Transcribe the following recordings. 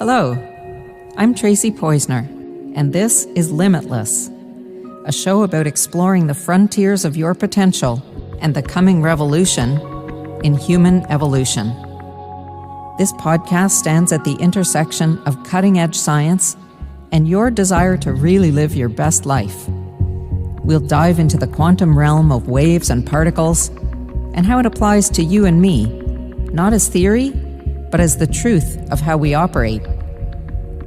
Hello, I'm Tracy Poisner, and this is Limitless, a show about exploring the frontiers of your potential and the coming revolution in human evolution. This podcast stands at the intersection of cutting-edge science and your desire to really live your best life. We'll dive into the quantum realm of waves and particles and how it applies to you and me, not as theory, but as the truth of how we operate.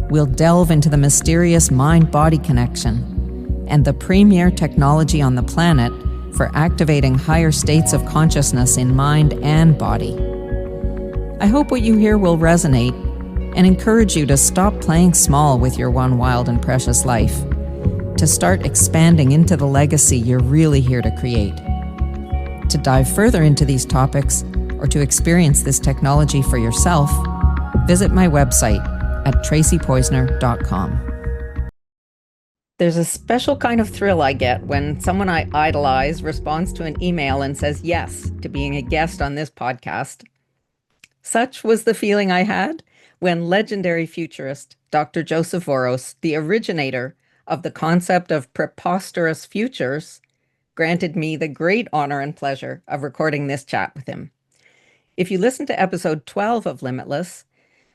We'll delve into the mysterious mind-body connection and the premier technology on the planet for activating higher states of consciousness in mind and body. I hope what you hear will resonate and encourage you to stop playing small with your one wild and precious life, to start expanding into the legacy you're really here to create. To dive further into these topics or to experience this technology for yourself, visit my website at tracypoisner.com. There's a special kind of thrill I get when someone I idolize responds to an email and says yes to being a guest on this podcast. Such was the feeling I had when legendary futurist Dr. Joseph Voros, the originator of the concept of preposterous futures, granted me the great honor and pleasure of recording this chat with him. If you listen to episode 12 of Limitless,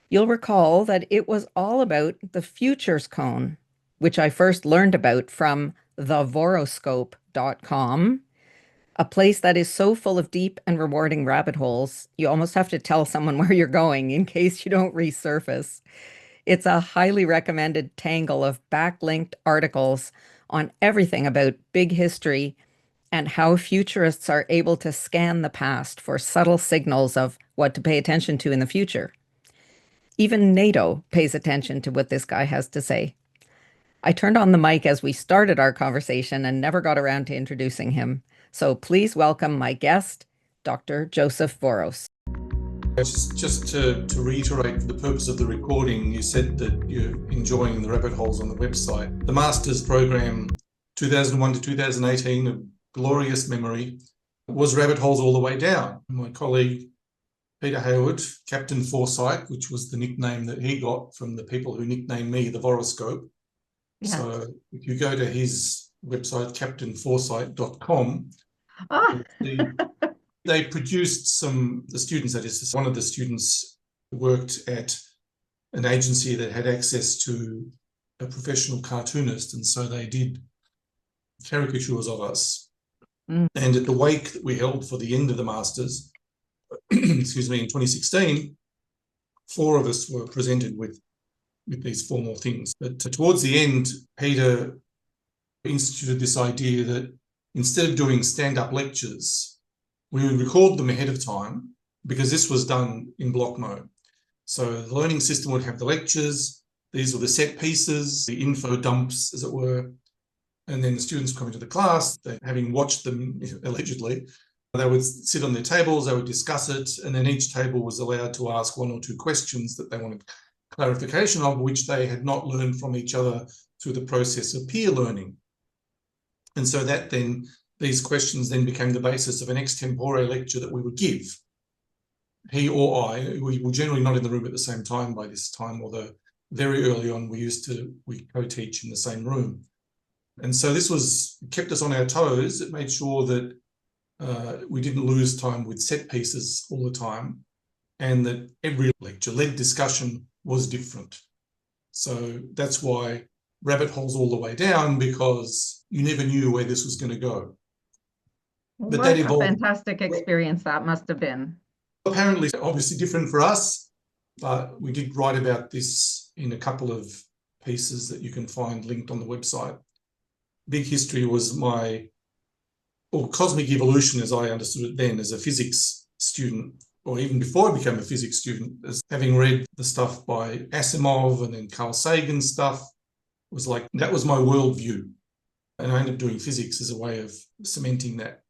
you'll recall that it was all about the futures cone, which I first learned about from thevoroscope.com, a place that is so full of deep and rewarding rabbit holes, you almost have to tell someone where you're going in case you don't resurface. It's a highly recommended tangle of backlinked articles on everything about big history and how futurists are able to scan the past for subtle signals of what to pay attention to in the future. Even NATO pays attention to what this guy has to say. I turned on the mic as we started our conversation and never got around to introducing him. So please welcome my guest, Dr. Joseph Voros. Just to reiterate, for the purpose of the recording, you said that you're enjoying the rabbit holes on the website. The Master's Program 2001 to 2018, a glorious memory, was rabbit holes all the way down. My colleague Peter Hayward, Captain Foresight, which was the nickname that he got from the people who nicknamed me the Voroscope. Yeah. So if you go to his website, captainforesight.com, they produced the students, that is, one of the students worked at an agency that had access to a professional cartoonist, and so they did caricatures of us. And at the wake that we held for the end of the Masters, excuse me, in 2016, 4 of us were presented with these formal things. But towards the end, Peter instituted this idea that instead of doing stand-up lectures, we would record them ahead of time, because this was done in block mode. So the learning system would have the lectures, these were the set pieces, the info dumps, as it were, and then the students come into the class, they, having watched them, allegedly, they would sit on their tables, they would discuss it, and then each table was allowed to ask 1 or 2 questions that they wanted clarification of, which they had not learned from each other through the process of peer learning. And so that then, these questions then became the basis of an extempore lecture that we would give. He or I, we were generally not in the room at the same time by this time, although very early on we co-teach in the same room. And so this kept us on our toes. It made sure that we didn't lose time with set pieces all the time, and that every lecture-led discussion was different. So that's why rabbit holes all the way down, because you never knew where this was going to go. But what a fantastic experience that must have been. Apparently, obviously different for us, but we did write about this in a couple of pieces that you can find linked on the website. Big History was cosmic evolution, as I understood it then, as a physics student, or even before I became a physics student, as having read the stuff by Asimov and then Carl Sagan stuff, was like, that was my worldview. And I ended up doing physics as a way of cementing that.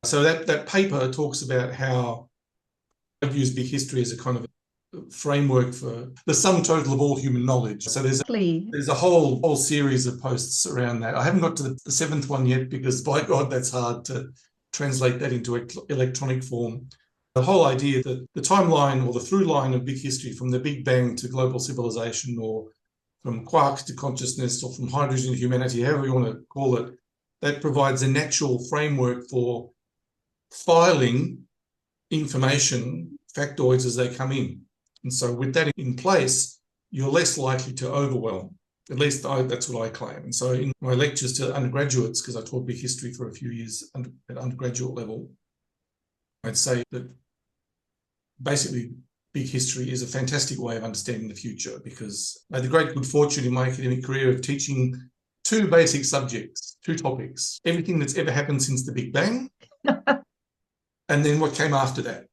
So that paper talks about how I've used Big History as a kind of framework for the sum total of all human knowledge. So there's a whole series of posts around that. I haven't got to the 7th one yet, because by God, that's hard to translate that into electronic form. The whole idea that the timeline or the through line of big history from the Big Bang to global civilization, or from quarks to consciousness, or from hydrogen to humanity, however you want to call it, that provides a natural framework for filing information, factoids as they come in. And so with that in place, you're less likely to overwhelm. At least that's what I claim. And so in my lectures to undergraduates, because I taught big history for a few years at undergraduate level, I'd say that basically big history is a fantastic way of understanding the future, because I had the great good fortune in my academic career of teaching two basic subjects, two topics: everything that's ever happened since the Big Bang, and then what came after that.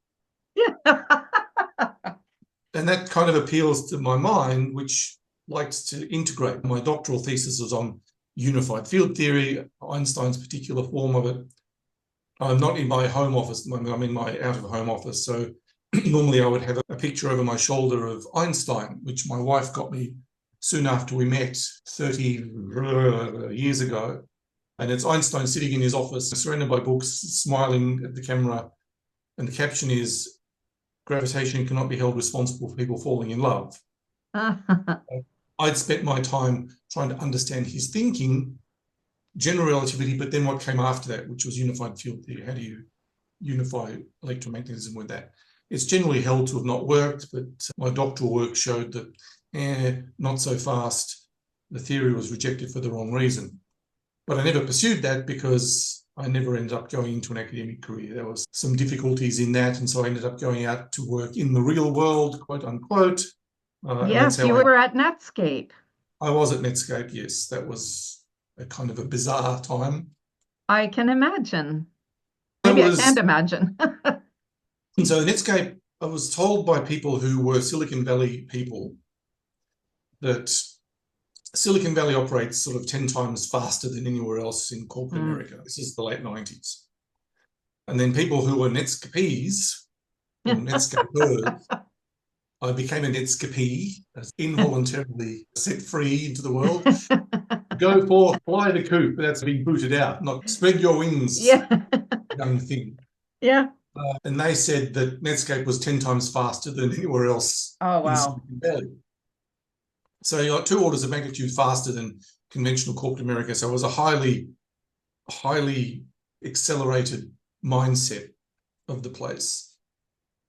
And that kind of appeals to my mind, which likes to integrate. My doctoral thesis was on unified field theory, Einstein's particular form of it. I'm not in my home office at the moment, I'm in my out-of-home office. So normally I would have a picture over my shoulder of Einstein, which my wife got me soon after we met 30 years ago. And it's Einstein sitting in his office, surrounded by books, smiling at the camera. And the caption is, "Gravitation cannot be held responsible for people falling in love." I'd spent my time trying to understand his thinking, general relativity, but then what came after that, which was unified field theory. How do you unify electromagnetism with that? It's generally held to have not worked, but my doctoral work showed that not so fast. The theory was rejected for the wrong reason. But I never pursued that because I never ended up going into an academic career. There was some difficulties in that, and so I ended up going out to work in the real world, quote unquote. Yes, you were at Netscape. I was at Netscape, yes. That was a kind of a bizarre time. I can imagine. Maybe I can't imagine. And so Netscape, I was told by people who were Silicon Valley people that Silicon Valley operates sort of 10 times faster than anywhere else in corporate America. This is the late 90s. And then people who were Netscapes, or Netscapers, I became a Netscapee, involuntarily set free into the world. Go forth, fly the coop. That's being booted out, not spread your wings, young thing. Yeah. And they said that Netscape was 10 times faster than anywhere else in Silicon Valley. So you're 2 orders of magnitude faster than conventional corporate America. So it was a highly, highly accelerated mindset of the place.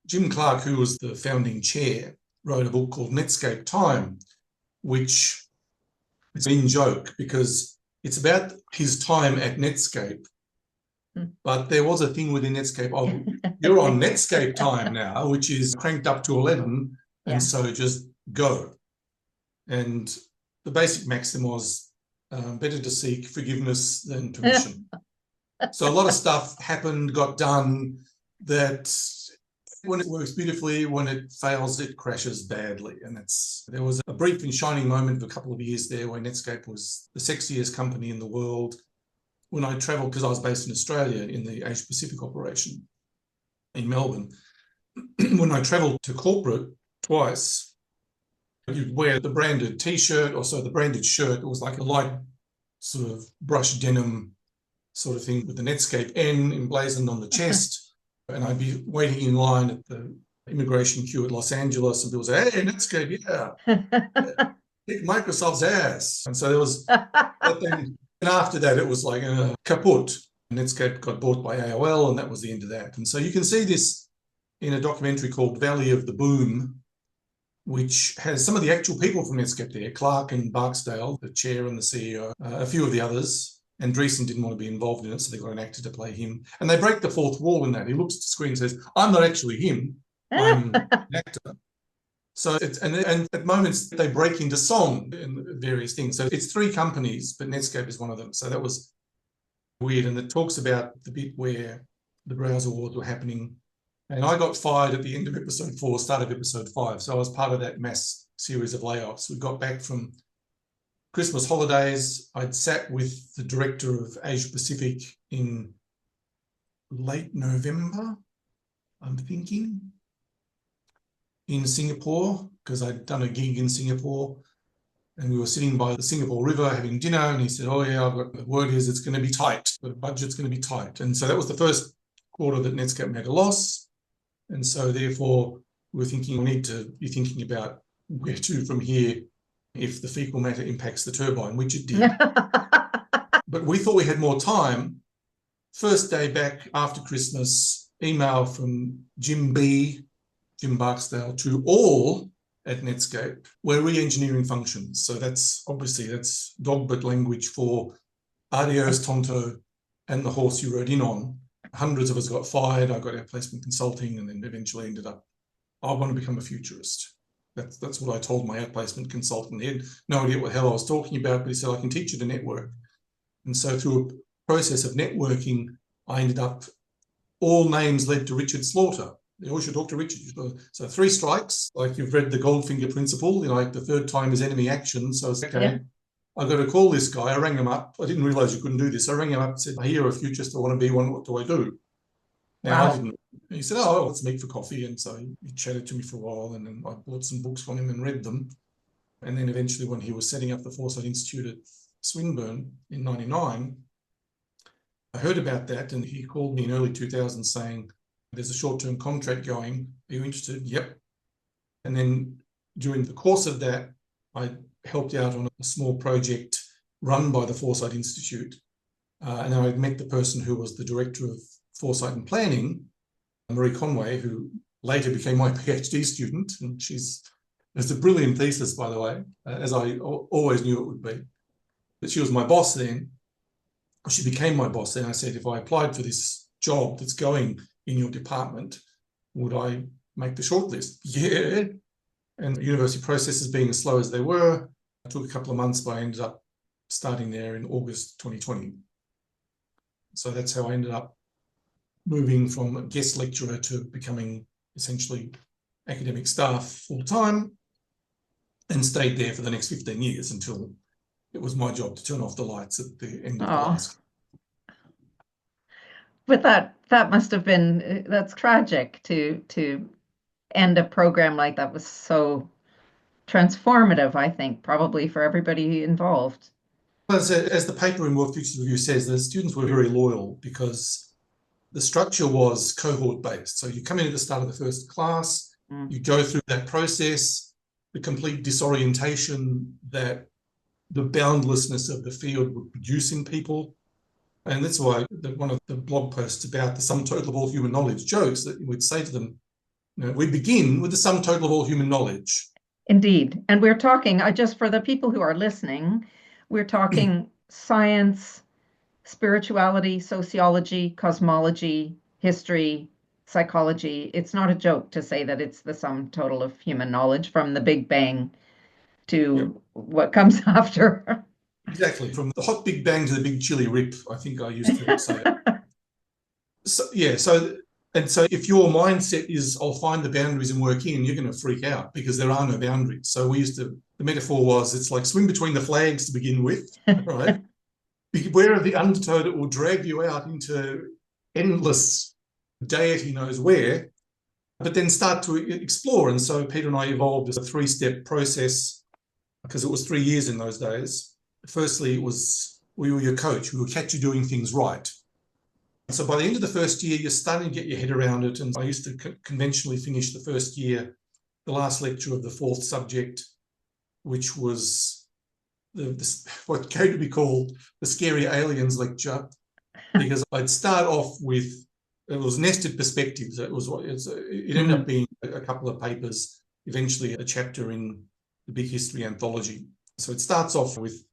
Jim Clark, who was the founding chair, wrote a book called Netscape Time, which is an in-joke because it's about his time at Netscape. But there was a thing within Netscape, oh, you're on Netscape time now, which is cranked up to 11, and so just go. And the basic maxim was better to seek forgiveness than permission. So a lot of stuff happened, got done, that when it works beautifully, when it fails, it crashes badly. And there was a brief and shining moment of a couple of years there where Netscape was the sexiest company in the world. When I travelled, because I was based in Australia in the Asia Pacific operation in Melbourne, when I travelled to corporate twice, you'd wear the branded T-shirt, or so the branded shirt. It was like a light sort of brushed denim sort of thing with the Netscape N emblazoned on the chest. And I'd be waiting in line at the immigration queue at Los Angeles, and people say, "Hey, Netscape, kick Microsoft's ass." And so there was that thing. And after that, it was like kaput. Netscape got bought by AOL, and that was the end of that. And so you can see this in a documentary called Valley of the Boom, which has some of the actual people from Netscape there, Clark and Barksdale, the chair and the CEO, a few of the others. Andreessen didn't want to be involved in it, so they got an actor to play him. And they break the fourth wall in that. He looks at the screen and says, "I'm not actually him, I'm an actor." So and at moments they break into song and various things. So it's 3 companies, but Netscape is one of them. So that was weird. And it talks about the bit where the browser wars were happening. And I got fired at the end of episode 4, start of episode 5. So I was part of that mass series of layoffs. We got back from Christmas holidays. I'd sat with the director of Asia Pacific in late November, I'm thinking, in Singapore, because I'd done a gig in Singapore, and we were sitting by the Singapore River having dinner, and he said, "Oh yeah, I've got the word is it's going to be tight. The budget's going to be tight." And so that was the first quarter that Netscape made a loss. And so therefore, we're thinking we need to be thinking about where to from here if the fecal matter impacts the turbine, which it did. But we thought we had more time. First day back after Christmas, email from Jim Barksdale, to all at Netscape. We're re-engineering functions. So that's dogbit language for adios tonto and the horse you rode in on. Hundreds of us got fired. I got outplacement consulting and then eventually ended up, I want to become a futurist. That's what I told my outplacement consultant. He had no idea what the hell I was talking about, but he said, I can teach you to network. And so through a process of networking, I ended up, all names led to Richard Slaughter. They always should talk to Richard. So 3 strikes, like you've read the Goldfinger principle, like the third time is enemy action. So I was okay. Yeah. I got to call this guy. I rang him up. I didn't realize you couldn't do this. I rang him up and said, I hear a futurist. I want to be one. What do I do? Now, wow. I didn't. He said, oh, let's meet for coffee. And so he chatted to me for a while. And then I bought some books from him and read them. And then eventually when he was setting up the Foresight Institute at Swinburne in 99, I heard about that. And he called me in early 2000 saying, there's a short-term contract going. Are you interested? Yep. And then during the course of that, I helped out on a small project run by the Foresight Institute. And I had met the person who was the director of Foresight and Planning, Marie Conway, who later became my PhD student. And it's a brilliant thesis, by the way, as I always knew it would be. But she was my boss then. She became my boss then. I said, if I applied for this job that's going in your department, would I make the shortlist? Yeah. And the university processes being as slow as they were, it took a couple of months, but I ended up starting there in August 2020. So that's how I ended up moving from a guest lecturer to becoming essentially academic staff full-time, and stayed there for the next 15 years until it was my job to turn off the lights at the end of the last. But that must have been, that's tragic to end a program like that. Was so transformative, I think, probably for everybody involved. As the paper in World Futures Review says, the students were very loyal because the structure was cohort-based. So you come in at the start of the first class, you go through that process, the complete disorientation that the boundlessness of the field would produce in people. And that's why one of the blog posts about the sum total of all human knowledge jokes that you would say to them, we begin with the sum total of all human knowledge. Indeed. And we're talking, just for the people who are listening, we're talking science, spirituality, sociology, cosmology, history, psychology. It's not a joke to say that it's the sum total of human knowledge from the Big Bang to what comes after. Exactly. From the hot Big Bang to the big chili rip, I think I used to say it. So if your mindset is, I'll find the boundaries and work in, you're going to freak out because there are no boundaries. So the metaphor was, it's like swim between the flags to begin with, right? Beware of the undertow that will drag you out into endless deity knows where, but then start to explore. And so Peter and I evolved as a 3-step process because it was 3 years in those days. Firstly, it was, we were your coach. We would catch you doing things right. So by the end of the first year, you're starting to get your head around it. And I used to conventionally finish the first year, the last lecture of the 4th subject, which was what came to be called the Scary Aliens lecture, because I'd start off with, it was nested perspectives. It ended up being a couple of papers, eventually a chapter in the Big History Anthology. So it starts off with,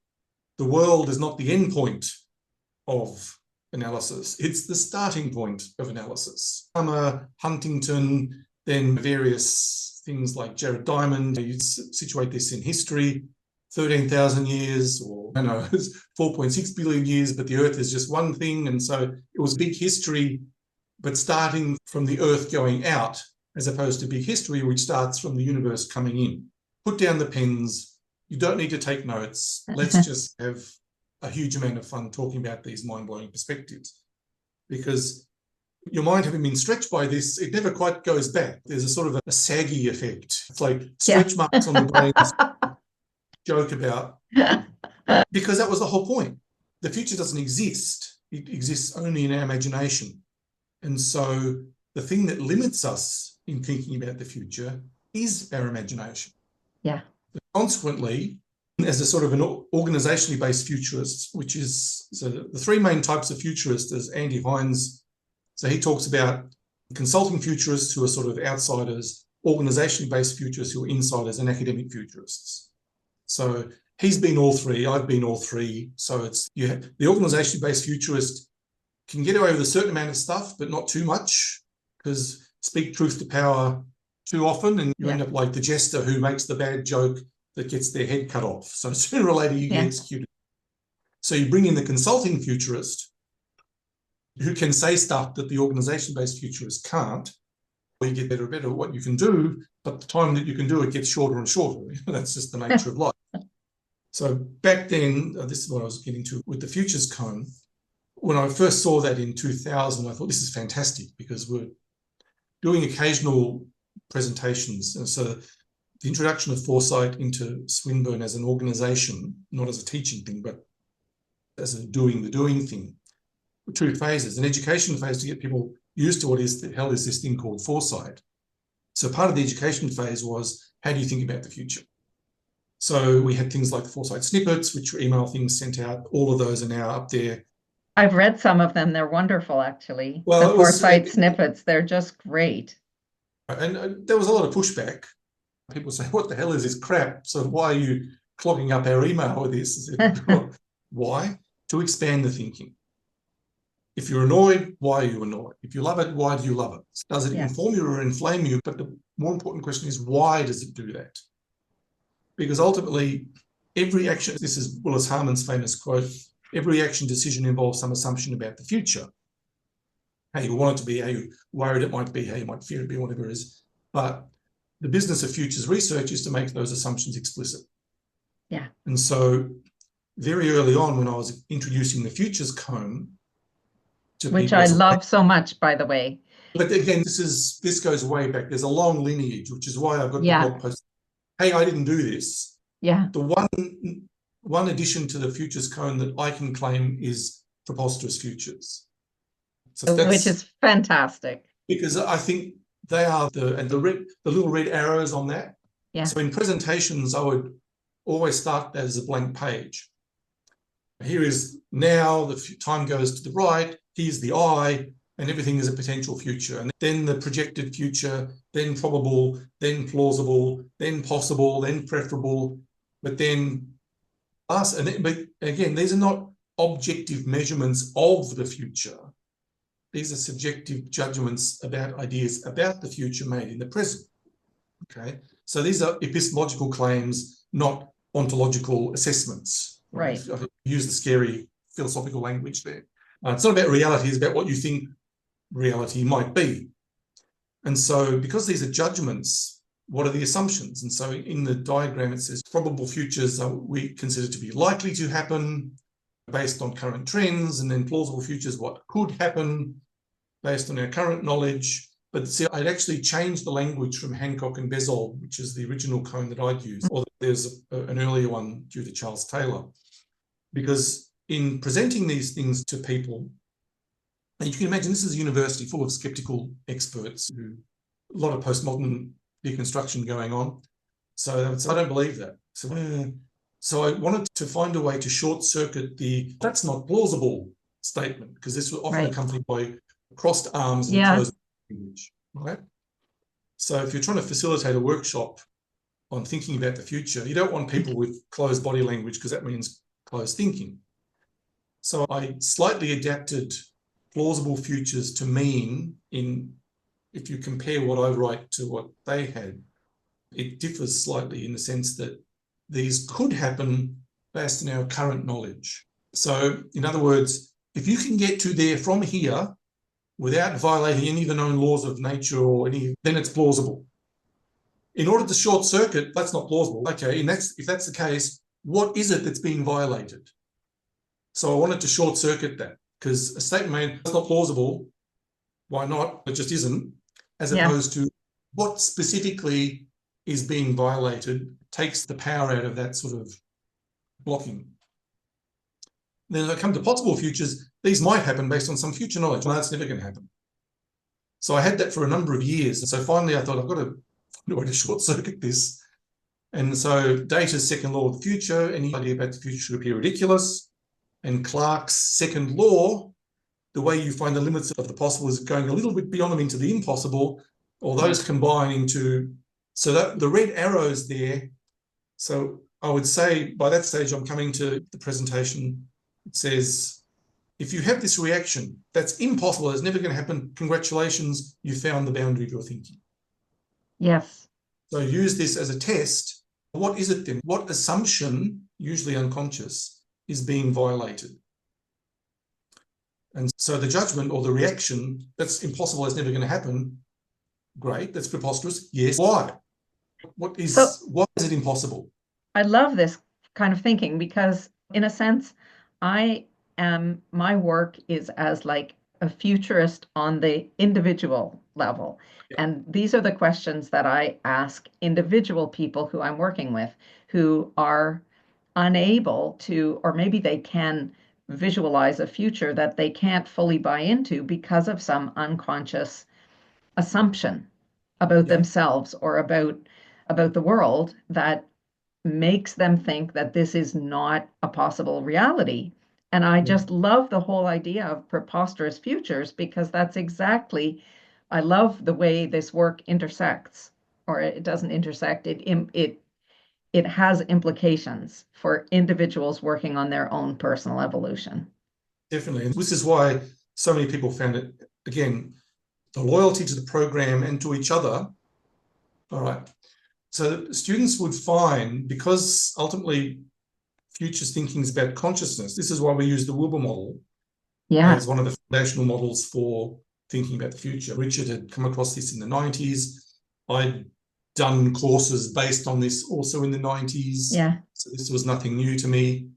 the world is not the end point of analysis. It's the starting point of analysis. Huntington, then various things like Jared Diamond, you situate this in history, 13,000 years, or 4.6 billion years, but the Earth is just one thing. And so it was big history, but starting from the Earth going out, as opposed to big history, which starts from the universe coming in. Put down the pens. You don't need to take notes. Let's just have a huge amount of fun talking about these mind-blowing perspectives. Because your mind having been stretched by this, it never quite goes back. There's a sort of a saggy effect. It's like stretch marks on the brain. Joke about, because that was the whole point. The future doesn't exist. It exists only in our imagination. And so the thing that limits us in thinking about the future is our imagination. Yeah. Consequently, as a sort of an organizationally based futurist, which is, so the three main types of futurists, as Andy Hines, so he talks about consulting futurists who are sort of outsiders, organizationally based futurists who are insiders, and academic futurists. So he's been all three, I've been all three. So it's, you have, the organizationally based futurist can get away with a certain amount of stuff, but not too much, because speak truth to power too often, and you end up like the jester who makes the bad joke that gets their head cut off. So sooner or later you get executed. So you bring in the consulting futurist who can say stuff that the organization-based futurist can't, or you get better and better at what you can do, but the time that you can do it gets shorter and shorter. That's just the nature of life. So back then, this is what I was getting to with the futures cone. When I first saw that in 2000, I thought this is fantastic, because we're doing occasional presentations. And so the introduction of foresight into Swinburne as an organization, not as a teaching thing, but as a doing the doing thing. Two phases: an education phase to get people used to what is the hell is this thing called foresight. So part of the education phase was, how do you think about the future? So we had things like foresight snippets, which were email things sent out. All of those are now up there. I've read some of them. They're wonderful, actually. Well, the foresight snippets, they're just great. And there was a lot of pushback. People say, what the hell is this crap? So why are you clogging up our email with this? Why? To expand the thinking. If you're annoyed, why are you annoyed? If you love it, why do you love it? Does it inform you or inflame you? But the more important question is, why does it do that? Because ultimately, every action, this is Willis Harman's famous quote, every action decision involves some assumption about the future. How you want it to be, how you worried it might be, how you might fear it be, whatever it is. But the business of futures research is to make those assumptions explicit. Yeah. And so very early on, when I was introducing the futures cone, which I love so much, by the way. But again, this goes way back. There's a long lineage, which is why I've got the blog post. Hey, I didn't do this. Yeah. The one addition to the futures cone that I can claim is preposterous futures. So which is fantastic. Because I think they are the little red arrows on that. Yeah. So in presentations, I would always start that as a blank page. Here is now, the time goes to the right, here's the I, and everything is a potential future. And then the projected future, then probable, then plausible, then possible, then preferable, but then us. But again, these are not objective measurements of the future. These are subjective judgments about ideas about the future made in the present. Okay, so these are epistemological claims, not ontological assessments. Right. I've used the scary philosophical language there. It's not about reality, it's about what you think reality might be. And so because these are judgments, what are the assumptions? And so in the diagram, it says probable futures we consider to be likely to happen based on current trends, and then plausible futures, what could happen based on our current knowledge. But see, I'd actually changed the language from Hancock and Bezold, which is the original cone that I'd used, or there's an earlier one due to Charles Taylor. Because in presenting these things to people, and you can imagine this is a university full of skeptical experts, a lot of postmodern deconstruction going on. So I don't believe that. So I wanted to find a way to short circuit that's not plausible statement, because this was often accompanied by crossed arms and closed language, right? So if you're trying to facilitate a workshop on thinking about the future, you don't want people with closed body language, because that means closed thinking. So I slightly adapted plausible futures to mean, if you compare what I write to what they had, it differs slightly in the sense that these could happen based on our current knowledge. So in other words, if you can get to there from here without violating any of the known laws of nature then it's plausible. In order to short circuit, that's not plausible. Okay, and if that's the case, what is it that's being violated? So I wanted to short circuit that, because a statement made, that's not plausible. Why not? It just isn't. As opposed to what specifically is being violated takes the power out of that sort of blocking. Then I come to possible futures. These might happen based on some future knowledge. No, that's never going to happen. So I had that for a number of years. And so finally I thought, I've got to find a way to short circuit this. And so Data's second law of the future, any idea about the future should appear ridiculous. And Clarke's second law, the way you find the limits of the possible is going a little bit beyond them into the impossible, or those combine into, so that the red arrows there. So I would say by that stage, I'm coming to the presentation. It says, if you have this reaction, that's impossible, it's never going to happen. Congratulations, you found the boundary of your thinking. Yes. So use this as a test. What is it then? What assumption, usually unconscious, is being violated? And so the judgment or the reaction, that's impossible, it's never going to happen. Great, that's preposterous. Yes. Why? Why is it impossible? I love this kind of thinking because, in a sense, my work is as like a futurist on the individual level. Yeah. And these are the questions that I ask individual people who I'm working with who are unable to, or maybe they can visualize a future that they can't fully buy into because of some unconscious assumption about themselves or about the world that makes them think that this is not a possible reality. And I just love the whole idea of preposterous futures because that's exactly, I love the way this work intersects, or it doesn't intersect, it has implications for individuals working on their own personal evolution. Definitely. And this is why so many people found it, again, the loyalty to the program and to each other. All right. So students would find, because ultimately futures thinking is about consciousness, this is why we use the Wilbur model as one of the foundational models for thinking about the future. Richard had come across this in the 90s. I'd done courses based on this also in the 90s. Yeah. So this was nothing new to me.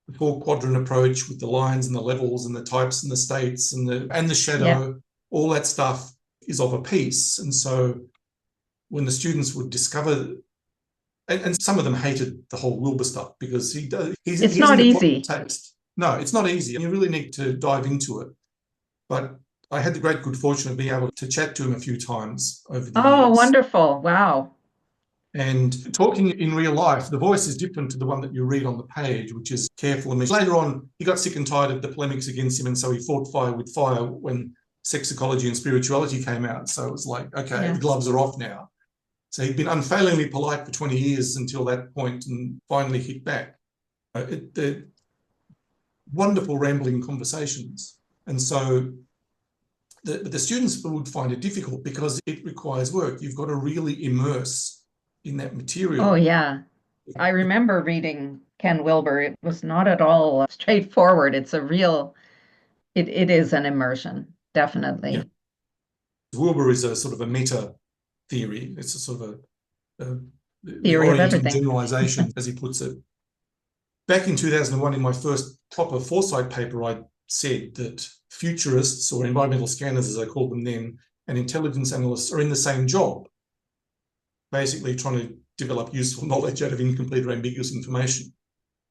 The four-quadrant approach with the lines and the levels and the types and the states and the shadow, all that stuff is of a piece. And so when the students would discover, and some of them hated the whole Wilbur stuff because it's not easy. Taste. No, it's not easy. You really need to dive into it. But I had the great good fortune of being able to chat to him a few times over the years. Oh, wonderful. Wow. And talking in real life, the voice is different to the one that you read on the page, which is careful. And later on, he got sick and tired of the polemics against him, and so he fought fire with fire when sex ecology and spirituality came out. So it was like, okay, the gloves are off now. So he'd been unfailingly polite for 20 years until that point and finally hit back. They're wonderful rambling conversations. And so the students would find it difficult because it requires work. You've got to really immerse in that material. Oh, yeah. I remember reading Ken Wilber. It was not at all straightforward. It's a real, it is an immersion, definitely. Yeah. Wilber is a sort of a meta theory. It's a sort of a theory of everything. Generalization, as he puts it. Back in 2001, in my first proper foresight paper, I said that futurists, or environmental scanners as I called them then, and intelligence analysts are in the same job, basically trying to develop useful knowledge out of incomplete or ambiguous information.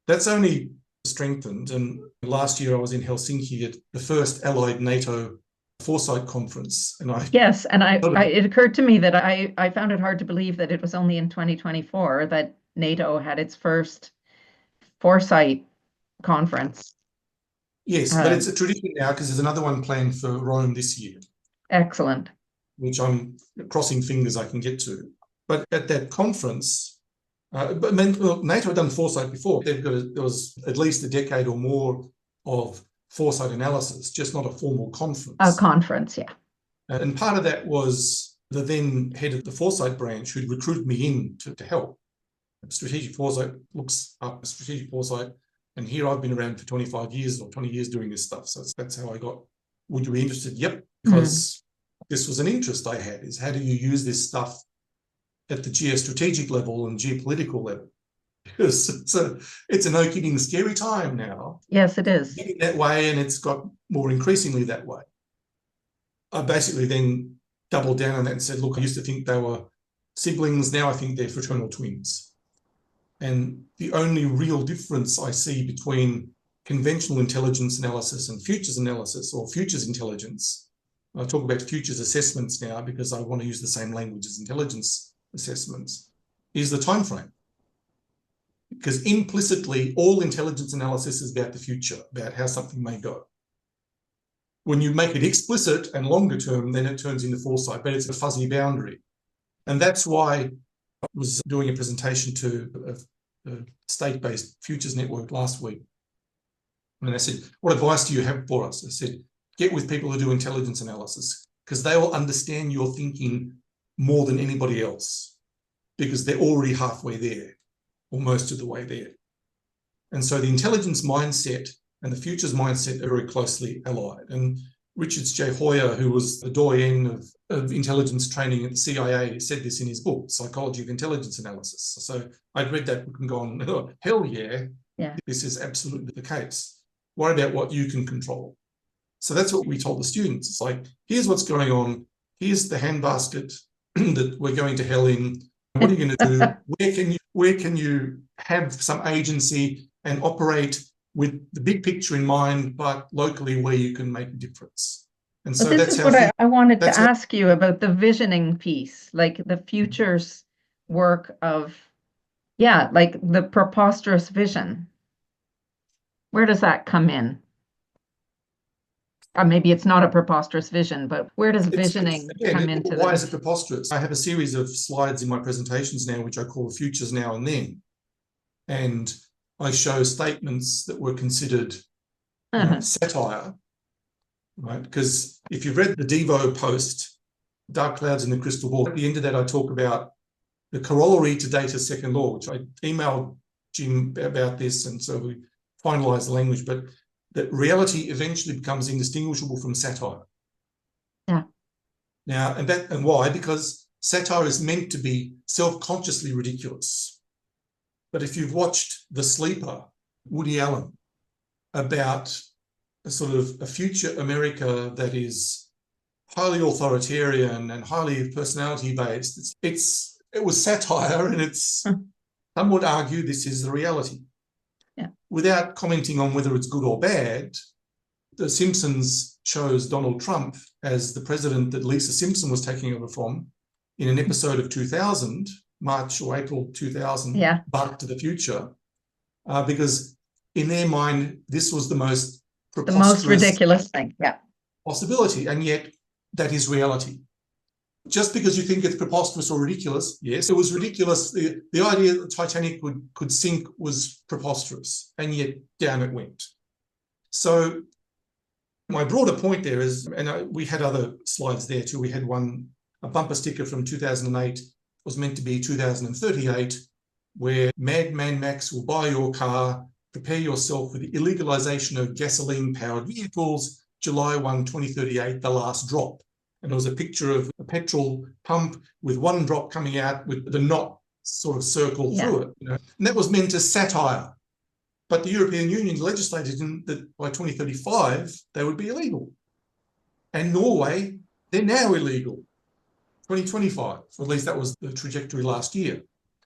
That's only strengthened. And last year I was in Helsinki at the first Allied NATO Foresight Conference. And it occurred to me that I found it hard to believe that it was only in 2024 that NATO had its first Foresight Conference. Yes, but it's a tradition now because there's another one planned for Rome this year. Excellent. Which I'm crossing fingers I can get to. But at that conference, NATO had done foresight before. There was at least a decade or more of foresight analysis, just not a formal conference. A conference, yeah. And part of that was the then head of the foresight branch who'd recruited me in to help. Strategic foresight looks up strategic foresight. And here I've been around for 25 years or 20 years doing this stuff. So that's how I got, would you be interested? Yep, because this was an interest I had, is how do you use this stuff at the geostrategic level and geopolitical level? Because it's a no kidding scary time now. Yes, it is. Getting that way, and it's got more increasingly that way. I basically then doubled down on that and said, look, I used to think they were siblings. Now I think they're fraternal twins. And the only real difference I see between conventional intelligence analysis and futures analysis, or futures intelligence, I talk about futures assessments now because I want to use the same language as intelligence assessments, is the time frame. Because implicitly, all intelligence analysis is about the future, about how something may go. When you make it explicit and longer term, then it turns into foresight, but it's a fuzzy boundary. And that's why I was doing a presentation to a state-based futures network last week. And I said, what advice do you have for us? I said, get with people who do intelligence analysis because they will understand your thinking more than anybody else because they're already halfway there or most of the way there. And so the intelligence mindset and the futures mindset are very closely allied. And Richard J. Hoyer, who was the doyen of intelligence training at the CIA, said this in his book, Psychology of Intelligence Analysis. So I'd read that book and gone, oh, hell yeah, this is absolutely the case. Worry about what you can control. So that's what we told the students. It's like, here's what's going on. Here's the handbasket that we're going to hell in. What are you going to do? Where can you have some agency and operate with the big picture in mind, but locally where you can make a difference? And so this is what I wanted to ask you about the visioning piece, like the futures work of, like the preposterous vision. Where does that come in? Maybe it's not a preposterous vision, but where does visioning come into why is it preposterous? I have a series of slides in my presentations now, which I call Futures Now and Then. And I show statements that were considered satire, right? Because if you've read the Devo post, Dark Clouds in the Crystal Ball, at the end of that, I talk about the corollary to Data's second law, which I emailed Jim about this, and so we finalized the language, but that reality eventually becomes indistinguishable from satire. Yeah. Now, and why? Because satire is meant to be self-consciously ridiculous. But if you've watched The Sleeper, Woody Allen, about a sort of a future America that is highly authoritarian and highly personality-based, it was satire, and it's some would argue this is the reality. Yeah. Without commenting on whether it's good or bad, The Simpsons chose Donald Trump as the president that Lisa Simpson was taking over from in an episode of 2000, March or April 2000, Back to the Future, because in their mind, this was the most ridiculous thing, possibility, and yet that is reality. Just because you think it's preposterous or ridiculous, yes, it was ridiculous. The idea that the Titanic could sink was preposterous, and yet down it went. So my broader point there is, and we had other slides there too. We had a bumper sticker from 2008, was meant to be 2038, where Madman Max will buy your car, prepare yourself for the illegalization of gasoline-powered vehicles, July 1, 2038, the last drop. And it was a picture of a petrol pump with one drop coming out with the knot sort of circle through it. And that was meant as satire. But the European Union legislated that by 2035, they would be illegal. And Norway, they're now illegal, 2025, or at least that was the trajectory last year.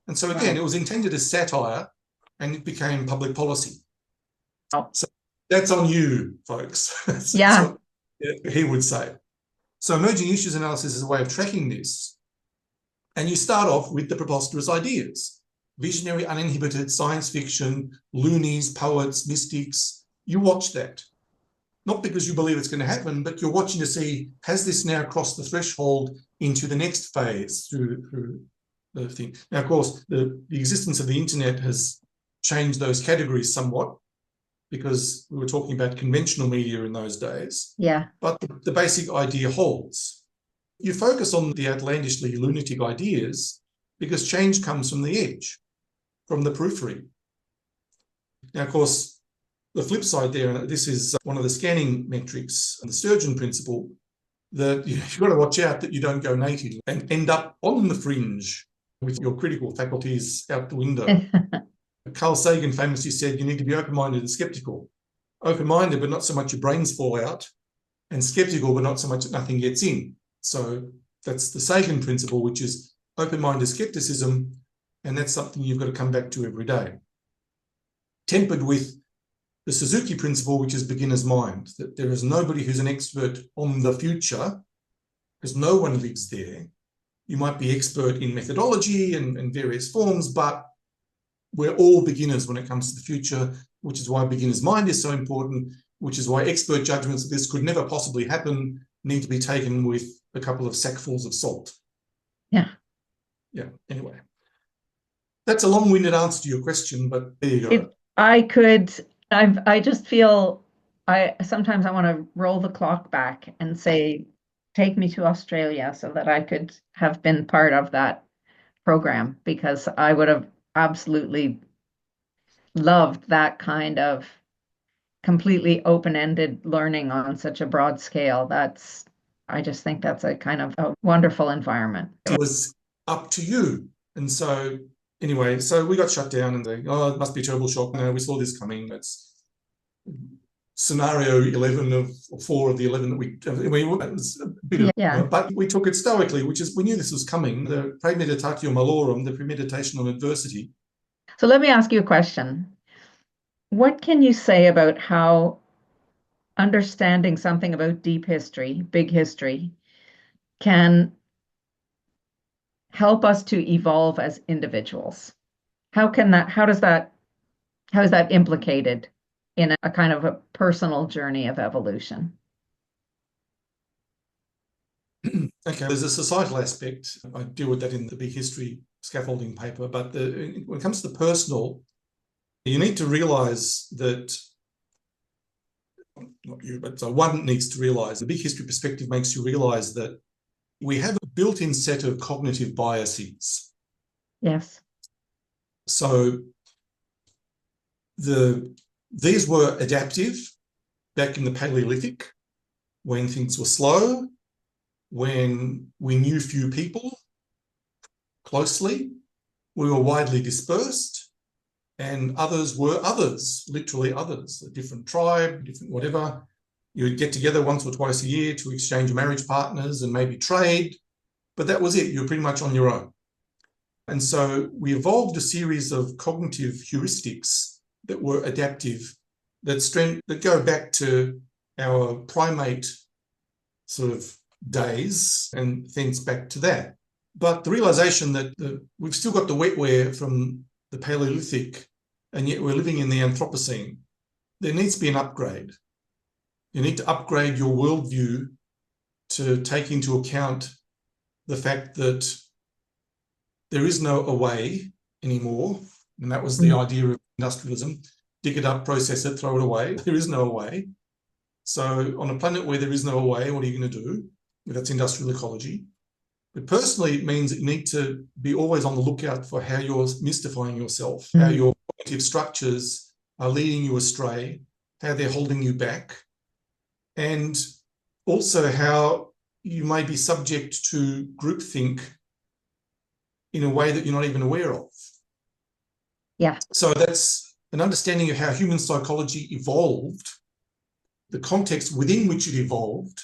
And so again, it was intended as satire and it became public policy. So that's on you, folks. That's what he would say. So emerging issues analysis is a way of tracking this. And you start off with the preposterous ideas. Visionary, uninhibited, science fiction, loonies, poets, mystics. You watch that. Not because you believe it's going to happen, but you're watching to see, has this now crossed the threshold into the next phase through the thing? Now, of course, the existence of the internet has changed those categories somewhat, because we were talking about conventional media in those days. Yeah. But the basic idea holds. You focus on the outlandishly lunatic ideas because change comes from the edge, from the periphery. Now, of course, the flip side there, and this is one of the scanning metrics, the Sturgeon principle, that you've got to watch out that you don't go native and end up on the fringe with your critical faculties out the window. Carl Sagan famously said, you need to be open-minded and skeptical. Open-minded, but not so much your brains fall out, and skeptical, but not so much that nothing gets in. So that's the Sagan principle, which is open-minded skepticism, and that's something you've got to come back to every day. Tempered with the Suzuki principle, which is beginner's mind, that there is nobody who's an expert on the future because no one lives there. You might be expert in methodology and various forms, but we're all beginners when it comes to the future, which is why beginner's mind is so important, which is why expert judgments of this could never possibly happen, need to be taken with a couple of sackfuls of salt. Yeah. Yeah, anyway. That's a long-winded answer to your question, but there you go. I just feel sometimes I want to roll the clock back and say, take me to Australia so that I could have been part of that program, because I would have absolutely loved that kind of completely open-ended learning on such a broad scale. I just think that's a kind of a wonderful environment. It was up to you. And so anyway, so we got shut down and they, oh, it must be a terrible shock. No, we saw this coming. It's scenario 11 of 4 of the 11 that it was a bit of, Yeah. But we took it stoically, which is, we knew this was coming. The premeditatio malorum, the premeditation on adversity. So let me ask you a question. What can you say about how understanding something about deep history, big history, can help us to evolve as individuals? How is that implicated in a kind of a personal journey of evolution? Okay, there's a societal aspect. I deal with that in the big history scaffolding paper, but when it comes to the personal, you need to realize that, not you, but so one needs to realize, the big history perspective makes you realize that we have a built-in set of cognitive biases. Yes. So these were adaptive back in the Paleolithic, when things were slow, when we knew few people closely, we were widely dispersed, and others were others, literally others, a different tribe, different whatever. You would get together once or twice a year to exchange marriage partners and maybe trade, but that was it. You were pretty much on your own. And so we evolved a series of cognitive heuristics that were adaptive, that go back to our primate sort of days and thence back to that. But the realization that we've still got the wetware from the Paleolithic, and yet we're living in the Anthropocene, there needs to be an upgrade. You need to upgrade your worldview to take into account the fact that there is no away anymore. And that was the idea of industrialism. Dig it up, process it, throw it away. There is no away. So on a planet where there is no away, what are you going to do? Well, that's industrial ecology. But personally, it means that you need to be always on the lookout for how you're mystifying yourself, how your cognitive structures are leading you astray, how they're holding you back, and also how you may be subject to groupthink in a way that you're not even aware of. Yeah. So that's an understanding of how human psychology evolved, the context within which it evolved,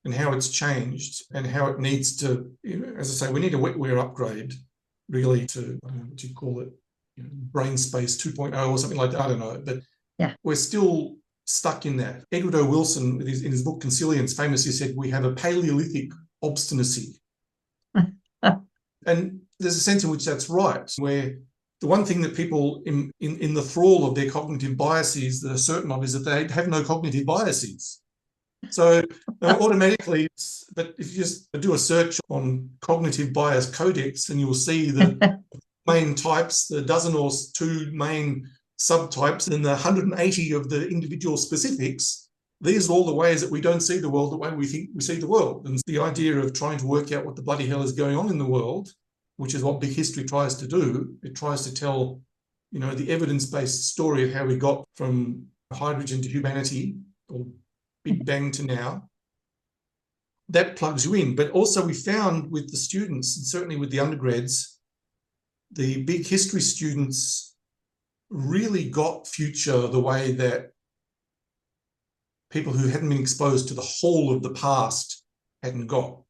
and how it's changed, and how it needs to, as I say, we need a wetware upgrade, really, to, what do you call it, brain space 2.0 or something like that, I don't know, but yeah, we're still stuck in that. Edward O. Wilson, in his book Consilience, famously said, we have a Paleolithic obstinacy. And there's a sense in which that's right, where the one thing that people in the thrall of their cognitive biases that are certain of is that they have no cognitive biases. So automatically, but if you just do a search on cognitive bias codex, and you'll see the main types, the dozen or 2 main subtypes, and the 180 of the individual specifics. These are all the ways that we don't see the world the way we think we see the world. And the idea of trying to work out what the bloody hell is going on in the world, which is what big history tries to do. It tries to tell, the evidence-based story of how we got from hydrogen to humanity, or Big Bang to now. That plugs you in. But also we found with the students, and certainly with the undergrads, the big history students really got future the way that people who hadn't been exposed to the whole of the past hadn't got.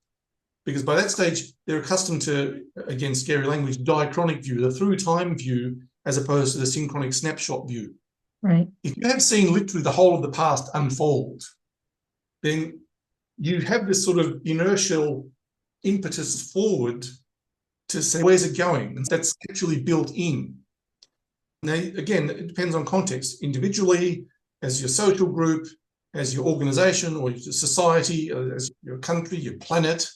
Because by that stage, they're accustomed to, again, scary language, diachronic view, the through time view, as opposed to the synchronic snapshot view. Right. If you have seen literally the whole of the past unfold, then you have this sort of inertial impetus forward to say, where's it going? And that's actually built in. Now, again, it depends on context. Individually, as your social group, as your organization or your society, as your country, your planet,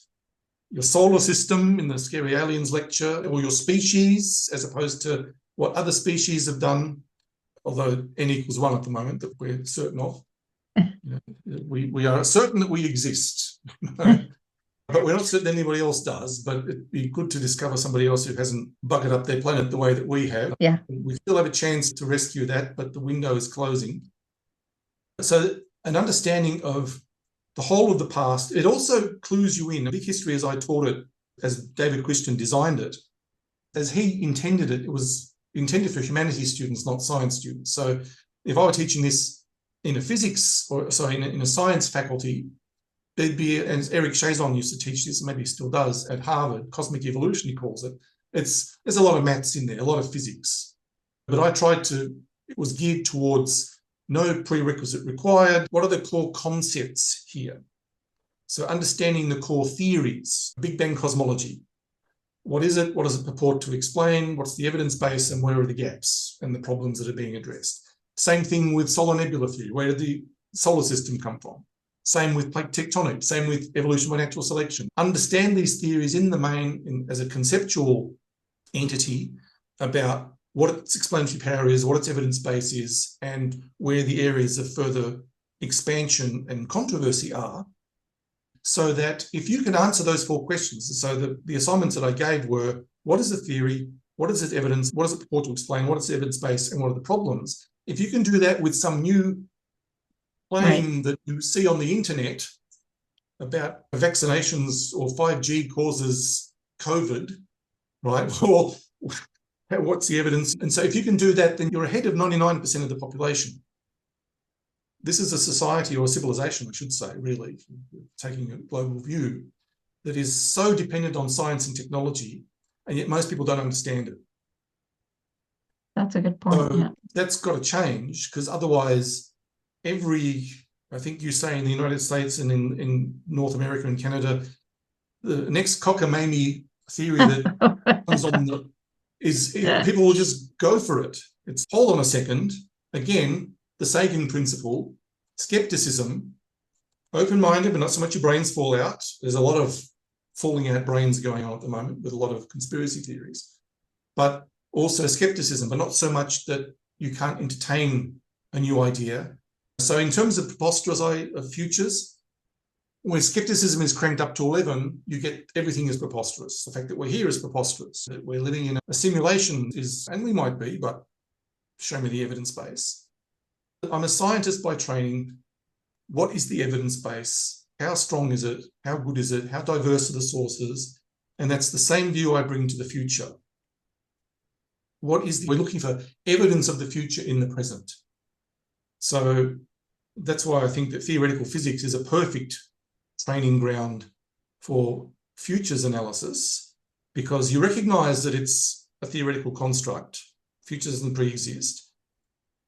your solar system in the Scary Aliens lecture, or your species, as opposed to what other species have done, although n=1 at the moment that we're certain of. You know, we are certain that we exist, but we're not certain anybody else does. But it'd be good to discover somebody else who hasn't buggered up their planet the way that we have. Yeah. We still have a chance to rescue that, but the window is closing. So an understanding of the whole of the past, it also clues you in. Big History, as I taught it, as David Christian designed it, as he intended it, it was intended for humanities students, not science students. So if I were teaching this in a physics, or sorry, in a science faculty, there'd be, and Eric Chazon used to teach this, maybe he still does, at Harvard, cosmic evolution, he calls it. There's a lot of maths in there, a lot of physics. But I tried to, it was geared towards no prerequisite required. What are the core concepts here? So understanding the core theories, Big Bang cosmology. What is it? What does it purport to explain? What's the evidence base, and where are the gaps and the problems that are being addressed? Same thing with solar nebula theory. Where did the solar system come from? Same with plate tectonics, same with evolution by natural selection. Understand these theories in the main as a conceptual entity about what its explanatory power is, what its evidence base is, and where the areas of further expansion and controversy are, so that if you can answer those 4 questions, so the assignments that I gave were, what is the theory, what is its evidence, what does it purport to explain, what is the evidence base, and what are the problems? If you can do that with some new claim that you see on the internet about vaccinations or 5G causes COVID, right? Well, what's the evidence? And so if you can do that, then you're ahead of 99% of the population. This is a society, or a civilization, I should say, really, taking a global view, that is so dependent on science and technology, and yet most people don't understand it. That's a good point. So that's got to change, because otherwise I think you say in the United States and in North America and Canada, the next cockamamie theory that comes on people will just go for it. It's, hold on a second, again, the Sagan principle, skepticism, open-minded, but not so much your brains fall out. There's a lot of falling out brains going on at the moment with a lot of conspiracy theories, but also skepticism, but not so much that you can't entertain a new idea. So in terms of preposterous futures, when skepticism is cranked up to 11, you get everything is preposterous. The fact that we're here is preposterous. That we're living in a simulation is, and we might be, but show me the evidence base. I'm a scientist by training. What is the evidence base? How strong is it? How good is it? How diverse are the sources? And that's the same view I bring to the future. We're looking for evidence of the future in the present. So that's why I think that theoretical physics is a perfect training ground for futures analysis, because you recognize that it's a theoretical construct. Future doesn't pre-exist.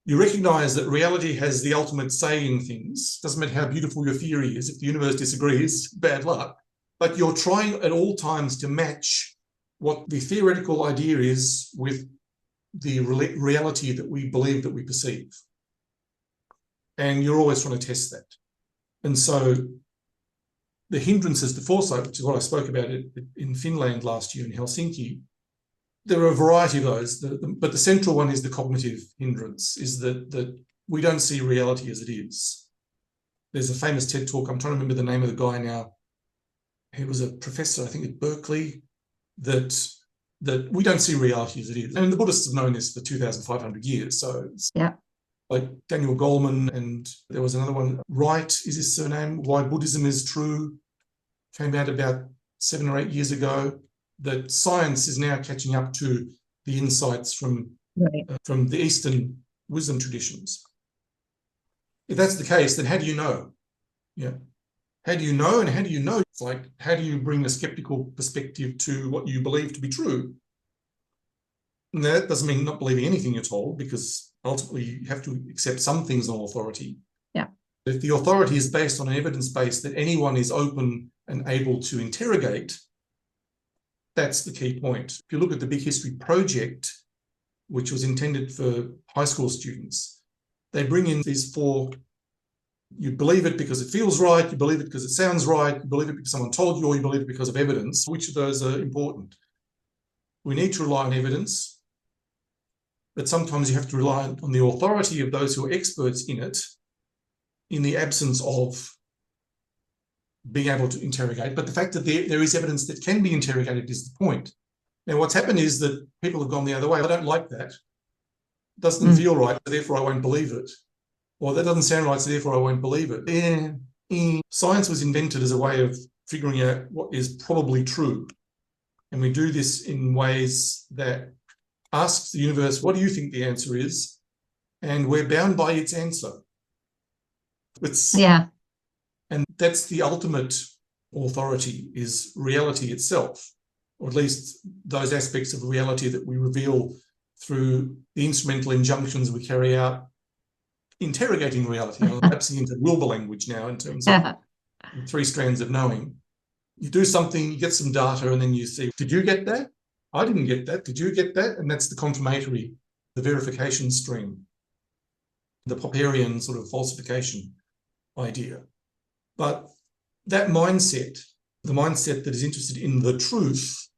You recognize that reality has the ultimate say in things. Doesn't matter how beautiful your theory is. If the universe disagrees, bad luck. But you're trying at all times to match what the theoretical idea is with the reality that we believe that we perceive. And you're always trying to test that. And so the hindrances to foresight, which is what I spoke about in Finland last year in Helsinki, there are a variety of those, but the central one is the cognitive hindrance, is that we don't see reality as it is. There's a famous TED talk, I'm trying to remember the name of the guy now. He was a professor, I think, at Berkeley, that we don't see reality as it is. And the Buddhists have known this for 2,500 years. So yeah, like Daniel Goleman, and there was another one, Wright is his surname, Why Buddhism is True, came out about 7 or 8 years ago, that science is now catching up to the insights from the Eastern wisdom traditions. If that's the case, then how do you know? Yeah. How do you know, and how do you know? It's like, how do you bring a skeptical perspective to what you believe to be true? Now, that doesn't mean not believing anything at all, because ultimately you have to accept some things on authority. Yeah. If the authority is based on an evidence base that anyone is open and able to interrogate, that's the key point. If you look at the Big History Project, which was intended for high school students, they bring in these 4. You believe it because it feels right, you believe it because it sounds right, you believe it because someone told you, or you believe it because of evidence. Which of those are important? We need to rely on evidence, but sometimes you have to rely on the authority of those who are experts in it, in the absence of being able to interrogate. But the fact that there is evidence that can be interrogated is the point. Now, what's happened is that people have gone the other way. I don't like that. It doesn't feel right, so therefore I won't believe it. Or that doesn't sound right, so therefore I won't believe it. Science was invented as a way of figuring out what is probably true. And we do this in ways that asks the universe, what do you think the answer is? And we're bound by its answer. And that's the ultimate authority, is reality itself, or at least those aspects of reality that we reveal through the instrumental injunctions we carry out, interrogating reality. I'm lapsing into Wilbur language now in terms of 3 strands of knowing. You do something, you get some data, and then you see, did you get that? I didn't get that. Did you get that? And that's the confirmatory, the verification stream, the Popperian sort of falsification idea. But that mindset, the mindset that is interested in the truth,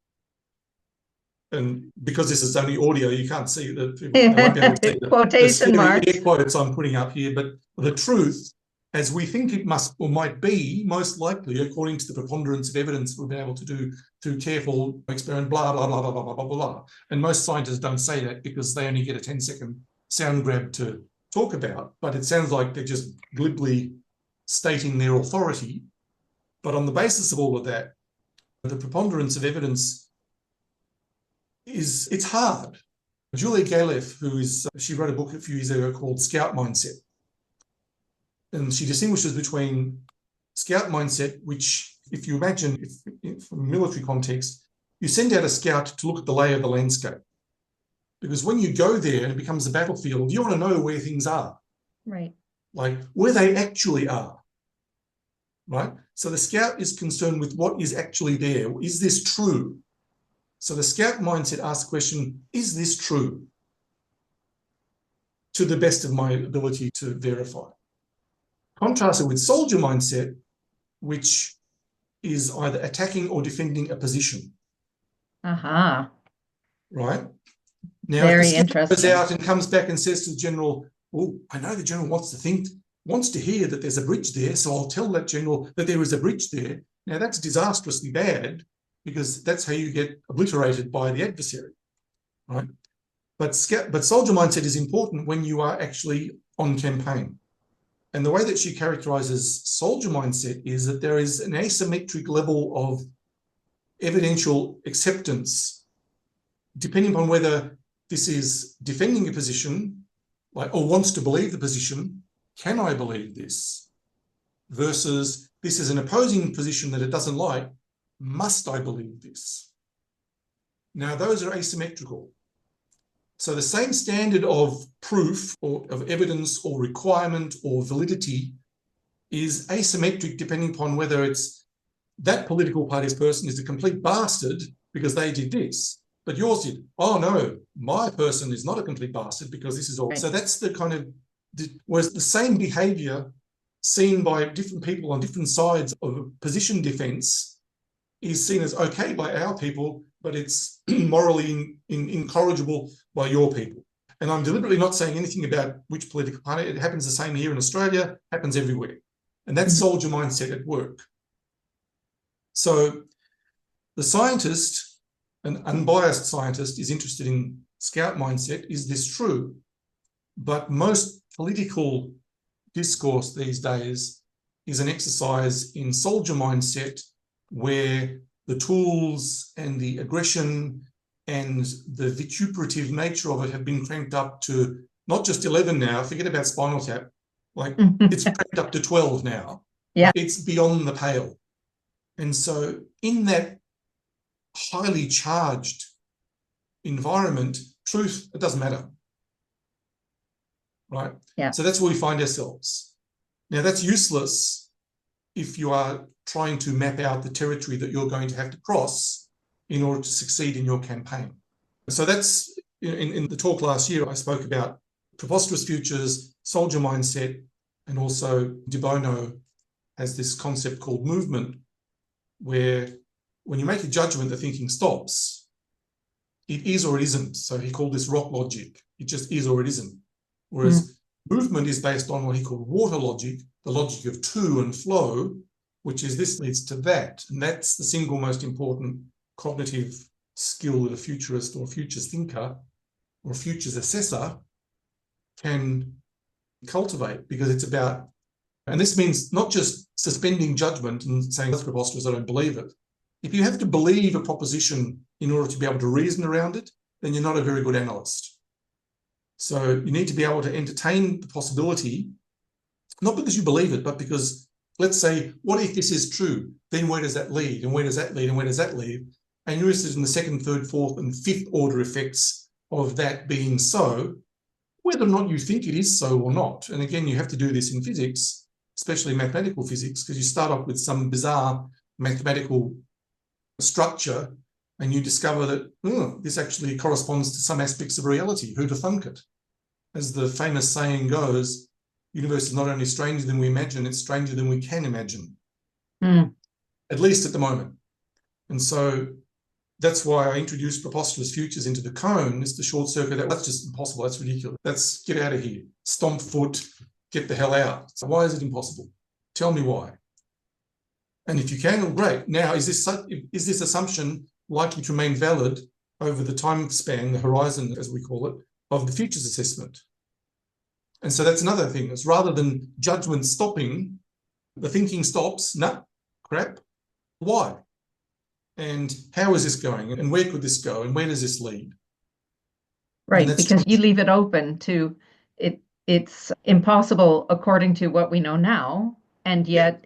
and because this is only audio, you can't see that. I won't be able to see quotation marks. Air quotes I'm putting up here, but the truth, as we think it must or might be, most likely, according to the preponderance of evidence we've been able to do through careful experiment, blah, blah, blah, blah, blah, blah, blah, blah. And most scientists don't say that because they only get a 10-second sound grab to talk about, but it sounds like they're just glibly stating their authority. But on the basis of all of that, the preponderance of evidence it's hard. Julia Galef, she wrote a book a few years ago called Scout Mindset. And she distinguishes between scout mindset, which, if you imagine, from a military context, you send out a scout to look at the lay of the landscape. Because when you go there and it becomes a battlefield, you want to know where things are. Right. Like where they actually are. Right? So the scout is concerned with what is actually there. Is this true? So the scout mindset asks the question, is this true? To the best of my ability to verify. Contrast it with soldier mindset, which is either attacking or defending a position. Aha. Right? Now, Very if the scout goes interesting. out and comes back and says to the general, oh, I know the general wants to hear that there's a bridge there, so I'll tell that general that there is a bridge there. Now, that's disastrously bad, because that's how you get obliterated by the adversary, right? But soldier mindset is important when you are actually on campaign. And the way that she characterizes soldier mindset is that there is an asymmetric level of evidential acceptance, depending upon whether this is defending a position, or wants to believe the position, can I believe this? Versus this is an opposing position that it doesn't like, must I believe this? Now, those are asymmetrical. So the same standard of proof or of evidence or requirement or validity is asymmetric depending upon whether it's that political party's person is a complete bastard because they did this, but yours did. Oh no, my person is not a complete bastard because this is all. Right. So that's the kind of, whereas the same behavior seen by different people on different sides of a position defense is seen as okay by our people, but it's morally incorrigible by your people. And I'm deliberately not saying anything about which political party. It happens the same here in Australia, happens everywhere. And that's soldier mindset at work. So the scientist, an unbiased scientist, is interested in scout mindset. Is this true? But most political discourse these days is an exercise in soldier mindset, where the tools and the aggression and the vituperative nature of it have been cranked up to not just 11 now, forget about Spinal Tap, it's cranked up to 12 now. Yeah. It's beyond the pale. And so in that highly charged environment, truth, it doesn't matter. Right? Yeah. So that's where we find ourselves. Now, that's useless if you are trying to map out the territory that you're going to have to cross in order to succeed in your campaign. So that's, in the talk last year, I spoke about preposterous futures, soldier mindset, and also De Bono has this concept called movement, where when you make a judgment, the thinking stops. It is or it isn't. So he called this rock logic. It just is or it isn't. Whereas movement is based on what he called water logic, the logic of to and flow, which is this leads to that. And that's the single most important cognitive skill that a futurist or a futures thinker or a futures assessor can cultivate, because it's about, and this means not just suspending judgment and saying that's preposterous, I don't believe it. If you have to believe a proposition in order to be able to reason around it, then you're not a very good analyst. So you need to be able to entertain the possibility, not because you believe it, but because, let's say, what if this is true? Then where does that lead? And where does that lead? And where does that lead? And you're interested in the second, third, fourth, and fifth order effects of that being so, whether or not you think it is so or not. And again, you have to do this in physics, especially mathematical physics, because you start off with some bizarre mathematical structure and you discover that this actually corresponds to some aspects of reality. Who'd have thunk it? As the famous saying goes, the universe is not only stranger than we imagine, it's stranger than we can imagine, at least at the moment. And so that's why I introduced preposterous futures into the cone, is to short circuit that. That's just impossible. That's ridiculous. Let's get out of here. Stomp foot, get the hell out. So why is it impossible? Tell me why. And if you can, well, great. Now, is this assumption likely to remain valid over the time span, the horizon, as we call it, of the futures assessment? And so that's another thing. Is rather than judgment stopping, the thinking stops. Nah, crap. Why? And how is this going? And where could this go? And where does this lead? Right, because you leave it open to it. It's impossible according to what we know now, and yet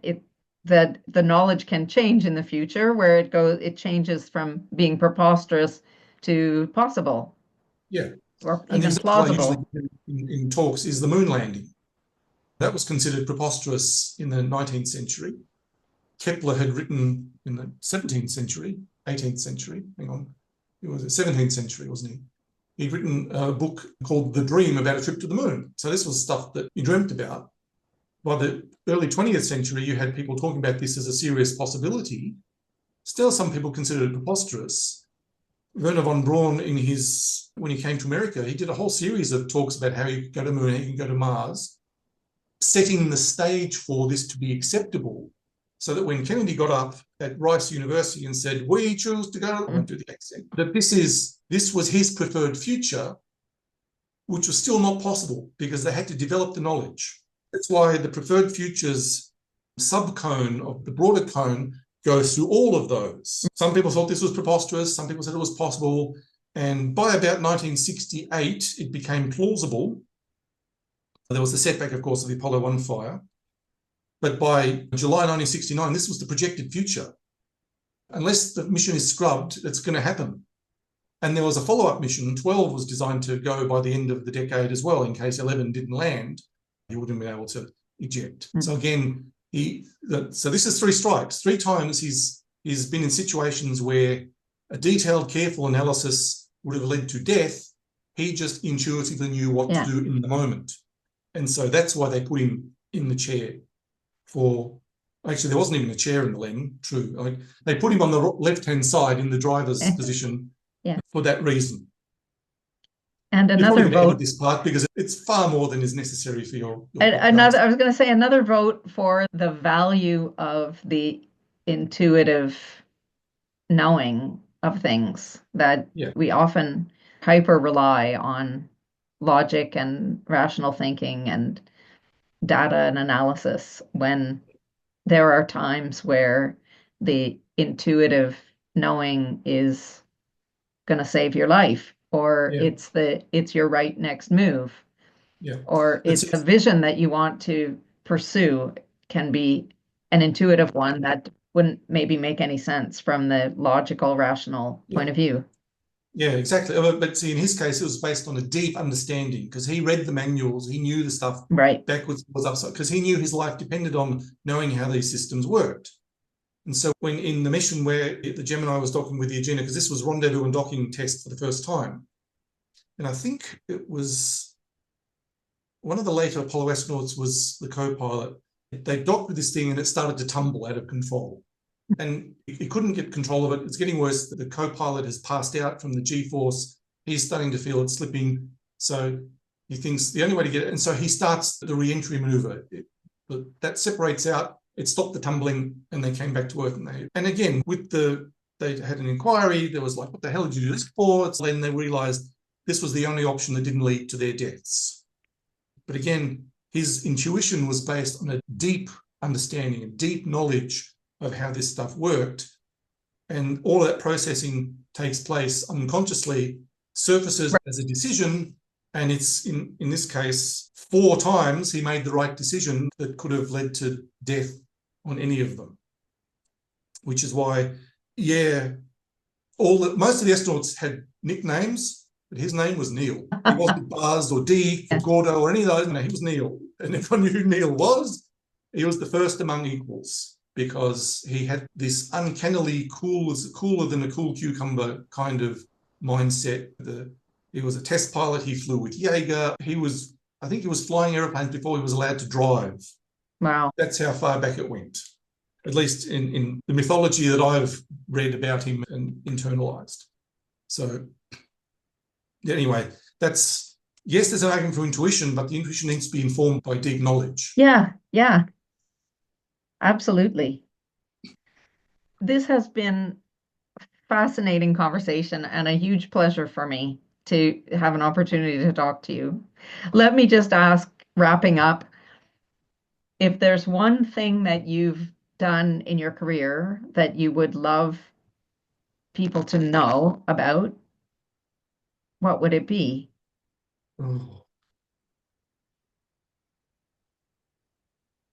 that the knowledge can change in the future, where it changes from being preposterous to possible. Yeah. Or and even plausible. In talks is the moon landing. That was considered preposterous in the 19th century. Kepler had written in the 17th century, 18th century, it was the 17th century, wasn't he? He'd written a book called The Dream about a trip to the moon. So this was stuff that he dreamt about. By the early 20th century, you had people talking about this as a serious possibility. Still, some people considered it preposterous. Werner von Braun, when he came to America, he did a whole series of talks about how you could go to the moon, how you can go to Mars, setting the stage for this to be acceptable, so that when Kennedy got up at Rice University and said, "We choose to go," I won't do the accent, that this was his preferred future, which was still not possible because they had to develop the knowledge. That's why the preferred futures subcone of the broader cone goes through all of those. Some people thought this was preposterous, some people said it was possible, and by about 1968, it became plausible. There was the setback, of course, of the Apollo 1 fire. But by July 1969, this was the projected future. Unless the mission is scrubbed, it's going to happen. And there was a follow-up mission. 12 was designed to go by the end of the decade as well, in case 11 didn't land. He wouldn't have been able to eject. So again, so this is 3 strikes. 3 times he's been in situations where a detailed, careful analysis would have led to death. He just intuitively knew what to do in the moment. And so that's why they put him in the chair. Actually, there wasn't even a chair in the LEM, true. They put him on the left-hand side in the driver's position for that reason. And another vote. Edit this part because it's far more than is necessary for your I was going to say another vote for the value of the intuitive knowing of things, that we often hyper rely on logic and rational thinking and data and analysis, when there are times where the intuitive knowing is going to save your life, or it's your right next move, or it's a vision that you want to pursue, can be an intuitive one that wouldn't maybe make any sense from the logical, rational point of view. Yeah, exactly. But see, in his case, it was based on a deep understanding because he read the manuals, he knew the stuff Right. backwards was upside, because he knew his life depended on knowing how these systems worked. And so when in the mission where the Gemini was docking with the Agena, because this was rendezvous and docking test for the first time, and I think it was one of the later Apollo astronauts was the co-pilot. They docked with this thing and it started to tumble out of control. And he couldn't get control of it. It's getting worse. The co-pilot has passed out from the G-force. He's starting to feel it slipping. So he thinks the only way to get it, and so he starts the re-entry maneuver. That separates out. It stopped the tumbling, and they came back to Earth. And again, they had an inquiry. There was like, what the hell did you do this for? So then they realized this was the only option that didn't lead to their deaths. But again, his intuition was based on a deep understanding, a deep knowledge of how this stuff worked. And all of that processing takes place unconsciously, surfaces as a decision. And it's, in this case, 4 times he made the right decision that could have led to death on any of them. Which is why, yeah, most of the astronauts had nicknames, but his name was Neil. He wasn't Buzz or Deke or Gordo or any of those. No, he was Neil. And everyone knew who Neil was. He was the first among equals, because he had this uncannily cooler than a cool cucumber kind of mindset. He was a test pilot. He flew with Jaeger. I think he was flying airplanes before he was allowed to drive. Wow. That's how far back it went, at least in the mythology that I've read about him and internalized. So anyway, yes, there's an argument for intuition, but the intuition needs to be informed by deep knowledge. Yeah, absolutely. This has been a fascinating conversation and a huge pleasure for me to have an opportunity to talk to you. Let me just ask, wrapping up, if there's one thing that you've done in your career that you would love people to know about, what would it be? Oh.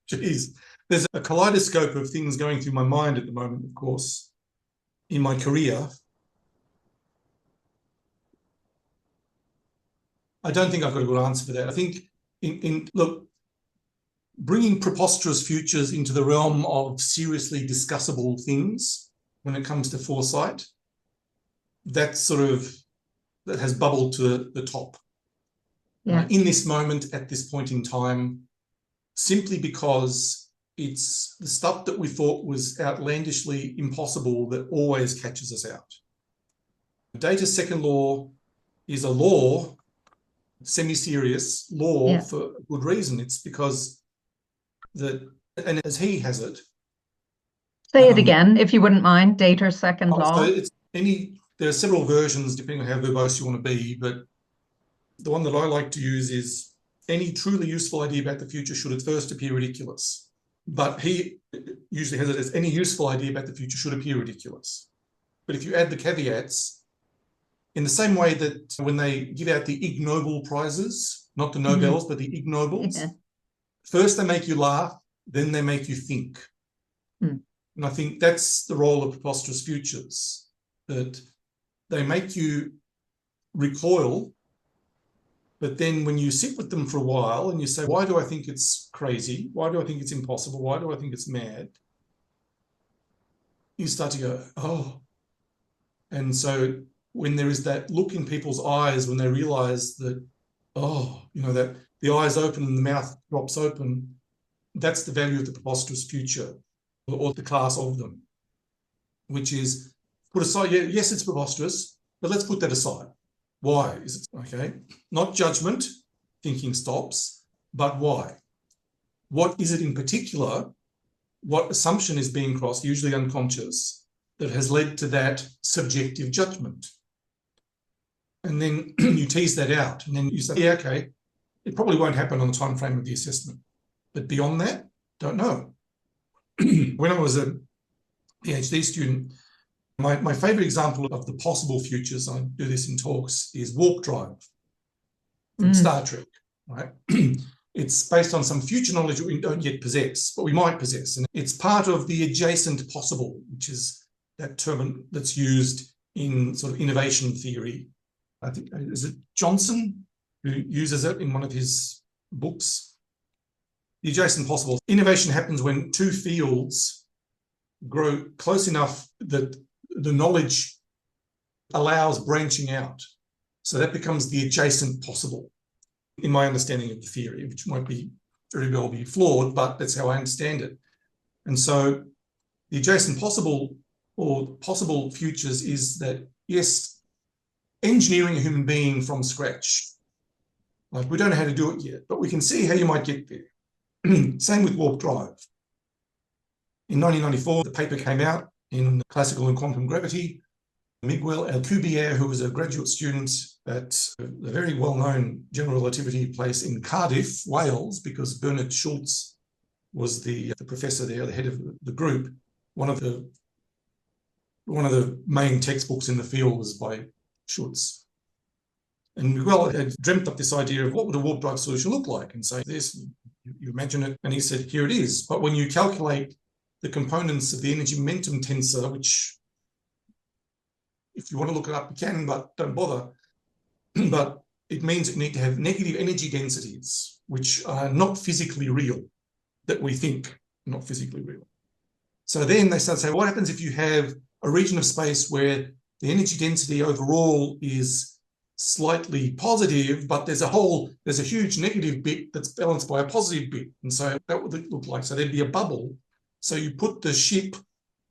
Geez, there's a kaleidoscope of things going through my mind at the moment, of course, in my career. I don't think I've got a good answer for that. I think, look, bringing preposterous futures into the realm of seriously discussable things when it comes to foresight, that has bubbled to the top. Yeah. In this moment, at this point in time, simply because it's the stuff that we thought was outlandishly impossible that always catches us out. Data's second law is a law, semi-serious law, for a good reason. It's because and as he has it. Say it again, if you wouldn't mind. Data's second law. So there are several versions depending on how verbose you want to be, but the one that I like to use is any truly useful idea about the future should at first appear ridiculous. But he usually has it as any useful idea about the future should appear ridiculous. But if you add the caveats, in the same way that when they give out the Ig Nobel prizes, not the Nobels, but the Ig Nobels, first they make you laugh, then they make you think. And I think that's the role of preposterous futures, that they make you recoil, but then when you sit with them for a while and you say, why do I think it's crazy? Why do I think it's impossible? Why do I think it's mad? You start to go, oh. And so when there is that look in people's eyes, when they realize that, that the eyes open and the mouth drops open, that's the value of the preposterous future, or the class of them, which is put aside, yes, it's preposterous, but let's put that aside. Why is it okay? Not judgment, thinking stops, but why? What is it in particular? What assumption is being crossed, usually unconscious, that has led to that subjective judgment? And then you tease that out, and then you say, yeah, okay, it probably won't happen on the time frame of the assessment. But beyond that, don't know. When I was a PhD student, my favorite example of the possible futures, I do this in talks, is warp drive from Star Trek, right? It's based on some future knowledge that we don't yet possess, but we might possess. And it's part of the adjacent possible, which is that term that's used in sort of innovation theory. I think, is it Johnson who uses it in one of his books? The adjacent possible. Innovation happens when two fields grow close enough that the knowledge allows branching out. So that becomes the adjacent possible, in my understanding of the theory, which might be very well be flawed, but that's how I understand it. And so the adjacent possible or possible futures is that, yes, engineering a human being from scratch, like we don't know how to do it yet, but we can see how you might get there. Same with warp drive. In 1994, the paper came out in Classical and Quantum Gravity. Miguel Alcubierre, who was a graduate student at a very well-known general relativity place in Cardiff, Wales, because Bernard Schultz was the professor there, the head of the group. One of the main textbooks in the field was by Schultz. And Miguel had dreamt up this idea of what would a warp drive solution look like, and say this, you imagine it, and he said, here it is. But when you calculate the components of the energy momentum tensor, which if you want to look it up, you can, but don't bother. But it means you need to have negative energy densities, which are not physically real, that we think are not physically real. So then they start to say, what happens if you have a region of space where the energy density overall is slightly positive, but there's a huge negative bit that's balanced by a positive bit. And so that would look like, so there'd be a bubble. So you put the ship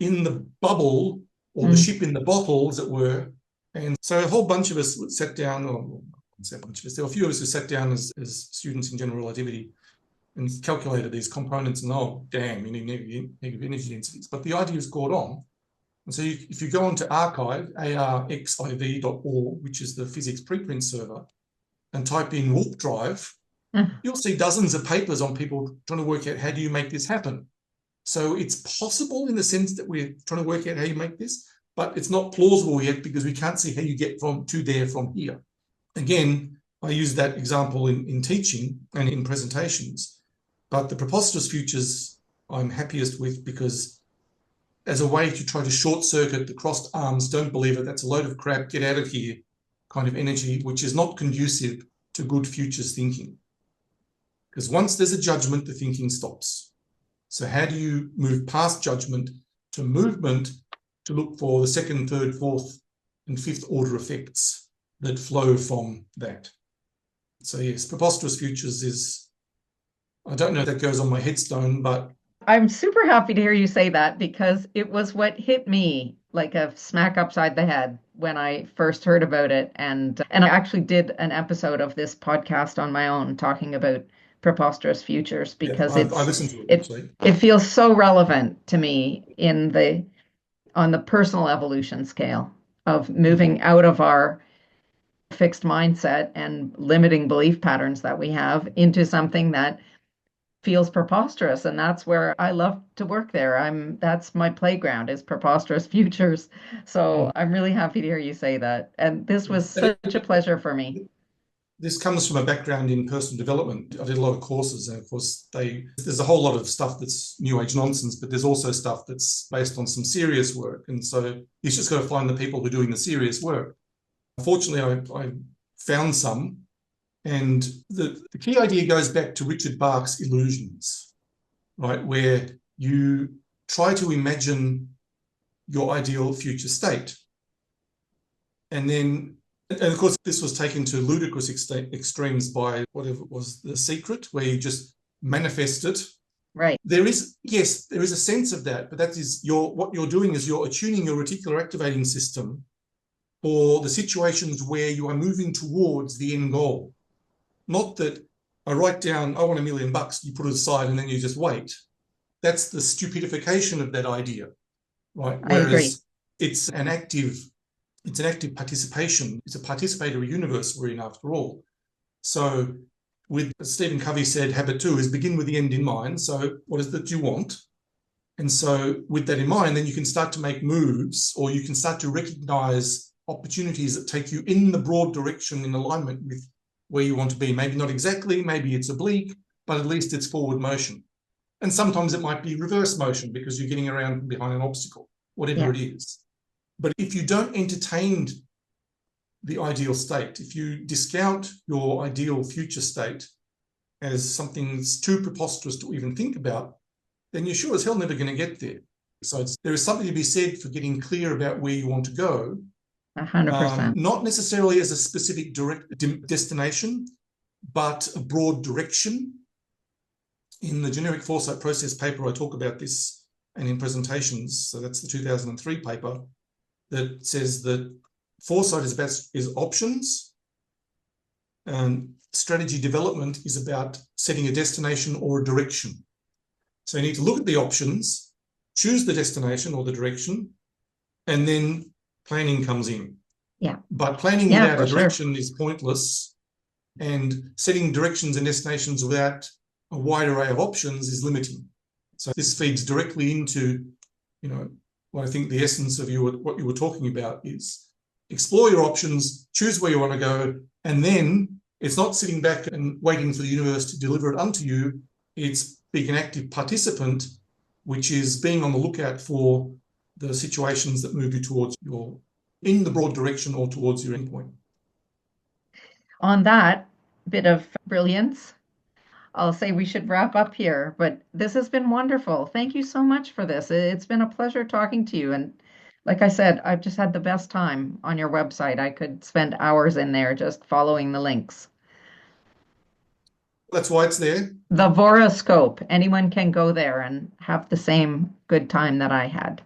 in the bubble, or the ship in the bottle, as it were. And so a whole bunch of us sat down, there were a few of us who sat down as students in general relativity and calculated these components, and oh, damn, you need negative energy densities. But the idea has caught on. And so if you go onto archive, arxiv.org, which is the physics preprint server, and type in warp drive, you'll see dozens of papers on people trying to work out how do you make this happen. So it's possible in the sense that we're trying to work out how you make this, but it's not plausible yet because we can't see how you get from there from here. Again, I use that example in teaching and in presentations, but the preposterous futures I'm happiest with because as a way to try to short circuit the crossed arms, don't believe it, that's a load of crap, get out of here kind of energy, which is not conducive to good futures thinking. Because once there's a judgment, the thinking stops. So how do you move past judgment to movement to look for the second, third, fourth, and fifth order effects that flow from that? So yes, preposterous futures is, I don't know if that goes on my headstone, but I'm super happy to hear you say that because it was what hit me like a smack upside the head when I first heard about it. And I actually did an episode of this podcast on my own talking about preposterous futures because I listened to it actually. It feels so relevant to me on the personal evolution scale of moving out of our fixed mindset and limiting belief patterns that we have into something that feels preposterous. And that's where I love to work there. That's my playground is preposterous futures. So I'm really happy to hear you say that. And this was such a pleasure for me. This comes from a background in personal development. I did a lot of courses, and of course, there's a whole lot of stuff that's new age nonsense, but there's also stuff that's based on some serious work. And so you've just got to find the people who are doing the serious work. Fortunately, I found some, and the key idea goes back to Richard Bach's illusions, right, where you try to imagine your ideal future state, and then. And of course, this was taken to ludicrous extremes by whatever it was, The Secret, where you just manifest it. Right. There is a sense of that, but that is what you're doing is you're attuning your reticular activating system for the situations where you are moving towards the end goal. Not that I write down, I want $1 million, you put it aside and then you just wait. That's the stupidification of that idea, right? I agree. It's an active participation. It's a participatory universe we're in after all. So with Stephen Covey said, habit 2 is begin with the end in mind. So what is it that you want? And so with that in mind, then you can start to make moves, or you can start to recognize opportunities that take you in the broad direction in alignment with where you want to be. Maybe not exactly, maybe it's oblique, but at least it's forward motion. And sometimes it might be reverse motion because you're getting around behind an obstacle, whatever it is. But if you don't entertain the ideal state, if you discount your ideal future state as something that's too preposterous to even think about, then you're sure as hell never going to get there. So there is something to be said for getting clear about where you want to go. 100%. Not necessarily as a specific direct destination, but a broad direction. In the generic foresight process paper, I talk about this, and in presentations, so that's the 2003 paper, that says that foresight is options, and strategy development is about setting a destination or a direction. So you need to look at the options, choose the destination or the direction, and then planning comes in. Yeah. But planning without a direction is pointless, and setting directions and destinations without a wide array of options is limiting. So this feeds directly into, what I think the essence of what you were talking about is explore your options, choose where you want to go, and then it's not sitting back and waiting for the universe to deliver it unto you. It's being an active participant, which is being on the lookout for the situations that move you towards in the broad direction or towards your endpoint. On that bit of brilliance, I'll say we should wrap up here, but this has been wonderful. Thank you so much for this. It's been a pleasure talking to you. And like I said, I've just had the best time on your website. I could spend hours in there just following the links. That's why it's there. The Voroscope. Anyone can go there and have the same good time that I had.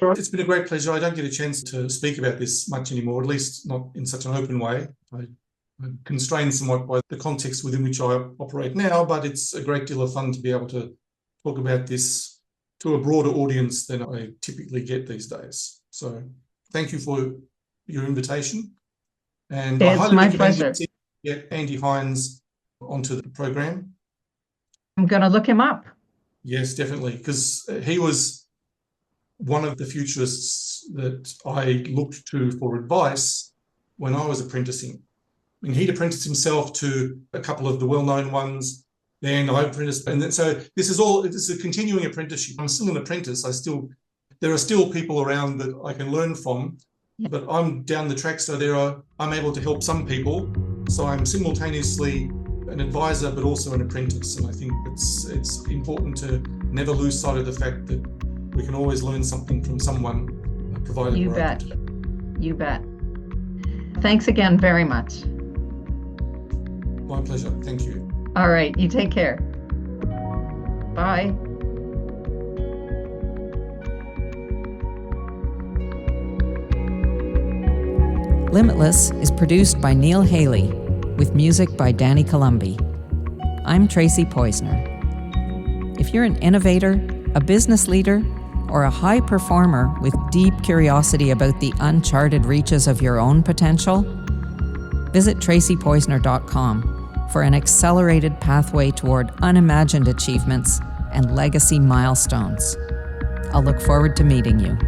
It's been a great pleasure. I don't get a chance to speak about this much anymore, at least not in such an open way. I'm constrained somewhat by the context within which I operate now, but it's a great deal of fun to be able to talk about this to a broader audience than I typically get these days. So thank you for your invitation. And I highly recommend you get Andy Hines onto the program. I'm going to look him up. Yes, definitely, because he was one of the futurists that I looked to for advice when I was apprenticing. I mean, he'd apprenticed himself to a couple of the well-known ones. Then I apprenticed, and then, so this is a continuing apprenticeship. I'm still an apprentice. There are still people around that I can learn from, but I'm down the track, so I'm able to help some people. So I'm simultaneously an advisor, but also an apprentice. And I think it's important to never lose sight of the fact that we can always learn something from someone, provided You we're bet. open to it. You bet. Thanks again very much. My pleasure. Thank you. All right. You take care. Bye. Limitless is produced by Neil Haley, with music by Danny Columbi. I'm Tracy Poisner. If you're an innovator, a business leader, or a high performer with deep curiosity about the uncharted reaches of your own potential, visit tracypoisner.com for an accelerated pathway toward unimagined achievements and legacy milestones. I'll look forward to meeting you.